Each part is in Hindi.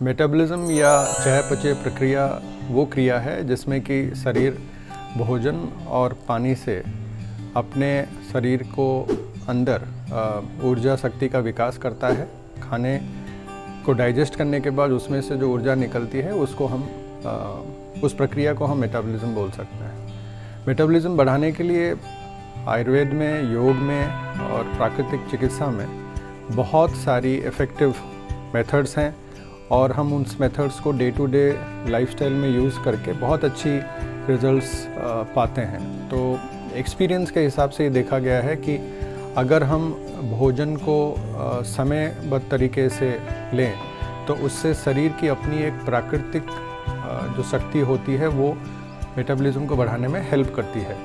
मेटाबॉलिज्म या चयापचय प्रक्रिया वो क्रिया है जिसमें कि शरीर भोजन और पानी से अपने शरीर को अंदर ऊर्जा शक्ति का विकास करता है। खाने को डाइजेस्ट करने के बाद उसमें से जो ऊर्जा निकलती है उसको हम उस प्रक्रिया को हम मेटाबॉलिज्म बोल सकते हैं। मेटाबॉलिज्म बढ़ाने के लिए आयुर्वेद में, योग में और प्राकृतिक चिकित्सा में बहुत सारी इफ़ेक्टिव मेथड्स हैं और हम उन मेथड्स को डे टू डे लाइफस्टाइल में यूज़ करके बहुत अच्छी रिजल्ट्स पाते हैं। तो एक्सपीरियंस के हिसाब से ये देखा गया है कि अगर हम भोजन को समयबद्ध तरीके से लें तो उससे शरीर की अपनी एक प्राकृतिक जो शक्ति होती है वो मेटाबॉलिज्म को बढ़ाने में हेल्प करती है।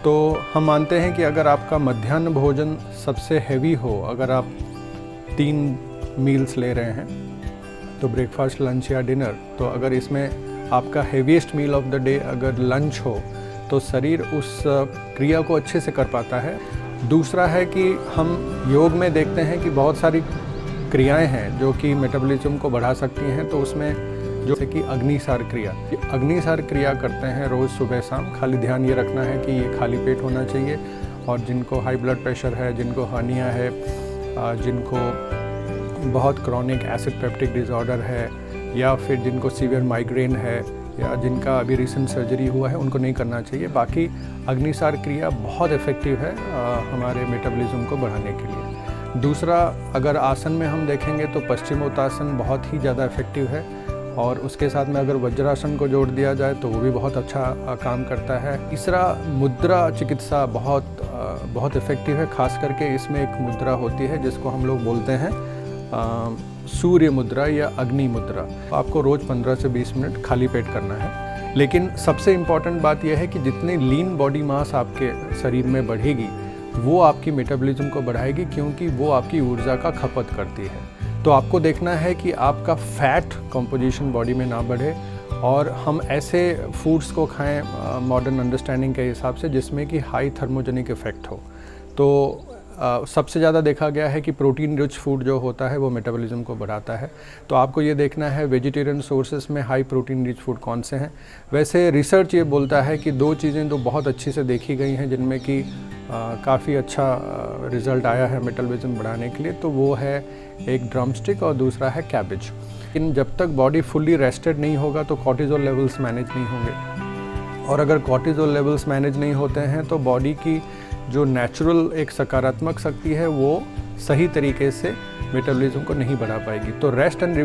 तो हम मानते हैं कि अगर आपका मध्याह्न भोजन सबसे हैवी हो, अगर आप 3 मील्स ले रहे हैं तो ब्रेकफास्ट, लंच या डिनर, तो अगर इसमें आपका heaviest meal of the day अगर लंच हो तो शरीर उस क्रिया को अच्छे से कर पाता है। दूसरा है कि हम योग में देखते हैं कि बहुत सारी क्रियाएं हैं जो कि मेटाबॉलिज्म को बढ़ा सकती हैं। तो उसमें जो कि अग्निसार क्रिया करते हैं रोज़ सुबह शाम। खाली ध्यान ये रखना है कि ये खाली पेट होना चाहिए। और जिनको हाई ब्लड प्रेशर है, जिनको हर्निया है, जिनको बहुत क्रॉनिक एसिड पेप्टिक डिसऑर्डर है या फिर जिनको सीवियर माइग्रेन है या जिनका अभी रिसेंट सर्जरी हुआ है, उनको नहीं करना चाहिए। बाकी अग्निसार क्रिया बहुत इफ़ेक्टिव है हमारे मेटाबॉलिज्म को बढ़ाने के लिए। दूसरा, अगर आसन में हम देखेंगे तो पश्चिमोत्तासन बहुत ही ज़्यादा इफ़ेक्टिव है और उसके साथ में अगर वज्रासन को जोड़ दिया जाए तो वो भी बहुत अच्छा काम करता है। तीसरा, मुद्रा चिकित्सा बहुत इफ़ेक्टिव है। खास करके इसमें एक मुद्रा होती है जिसको हम लोग बोलते हैं सूर्य मुद्रा या अग्नि मुद्रा। आपको रोज़ 15 से 20 मिनट खाली पेट करना है। लेकिन सबसे इम्पॉर्टेंट बात यह है कि जितनी लीन बॉडी मास आपके शरीर में बढ़ेगी वो आपकी मेटाबॉलिज्म को बढ़ाएगी, क्योंकि वो आपकी ऊर्जा का खपत करती है। तो आपको देखना है कि आपका फैट कंपोजिशन बॉडी में ना बढ़े और हम ऐसे फूड्स को खाएं मॉडर्न अंडरस्टैंडिंग के हिसाब से जिसमें कि हाई थर्मोजेनिक इफ़ेक्ट हो। तो सबसे ज़्यादा देखा गया है कि प्रोटीन रिच फूड जो होता है वो मेटाबॉलिज्म को बढ़ाता है। तो आपको ये देखना है वेजिटेरियन सोर्सेस में हाई प्रोटीन रिच फूड कौन से हैं। वैसे रिसर्च ये बोलता है कि 2 चीज़ें तो बहुत अच्छी से देखी गई हैं जिनमें कि काफ़ी अच्छा रिज़ल्ट आया है मेटाबॉलिज्म बढ़ाने के लिए। तो वो है एक ड्रमस्टिक और दूसरा है कैबेज। लेकिन जब तक बॉडी फुल्ली रेस्टेड नहीं होगा तो कॉर्टिज़ोल लेवल्स मैनेज नहीं होंगे और अगर कॉर्टिज़ोल लेवल्स मैनेज नहीं होते हैं तो बॉडी की जो नेचुरल एक सकारात्मक शक्ति है वो सही तरीके से मेटाबॉलिज्म को नहीं बढ़ा पाएगी। तो रेस्ट एंड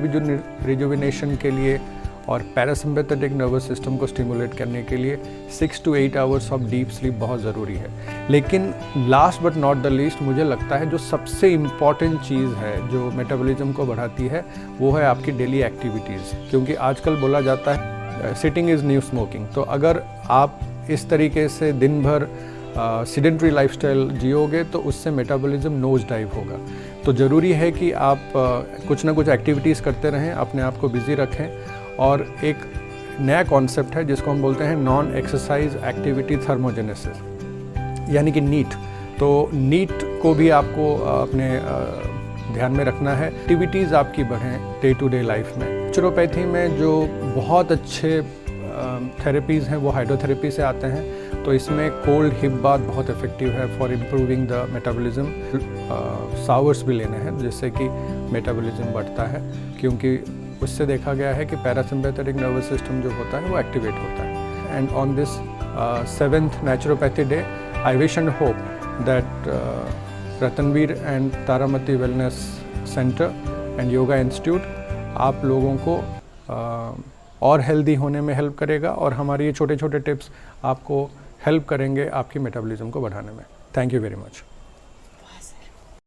रिजुविनेशन के लिए और पैरासिम्पैथेटिक नर्वस सिस्टम को स्टिमुलेट करने के लिए 6 to 8 hours of deep sleep बहुत ज़रूरी है। लेकिन last but not the least, मुझे लगता है जो सबसे इम्पॉर्टेंट चीज़ है जो मेटाबॉलिज्म को बढ़ाती है वो है आपकी डेली एक्टिविटीज़। क्योंकि आजकल बोला जाता है सिटिंग इज़ न्यू स्मोकिंग। तो अगर आप इस तरीके से दिन भर सीडेंट्री लाइफस्टाइल जियोगे तो उससे मेटाबॉलिज्म नोज डाइव होगा। तो ज़रूरी है कि आप कुछ ना कुछ एक्टिविटीज़ करते रहें, अपने आप को बिज़ी रखें। और एक नया कॉन्सेप्ट है जिसको हम बोलते हैं नॉन एक्सरसाइज एक्टिविटी थर्मोजेनेसिस, यानी कि नीट। तो नीट को भी आपको अपने ध्यान में रखना है। एक्टिविटीज़ आपकी बढ़ें डे टू डे लाइफ में। नेचुरोपैथी में जो बहुत अच्छे थेरेपीज़ हैं वो हाइड्रोथेरेपी से आते हैं। तो इसमें कोल्ड हिप बाथ बहुत इफ़ेक्टिव है for improving the metabolism. Showers भी लेने हैं जिससे कि मेटाबॉलिज्म बढ़ता है, क्योंकि उससे देखा गया है कि पैरासिम्पैथेटिक नर्वस सिस्टम जो होता है वो एक्टिवेट होता है। And on this 7th naturopathy day I wish and hope that Ratanvir and Taramati wellness centre and yoga institute आप लोगों को और हेल्दी होने में हेल्प करेगा और हमारे ये छोटे छोटे टिप्स आपको हेल्प करेंगे आपकी मेटाबॉलिज्म को बढ़ाने में। Thank you very much.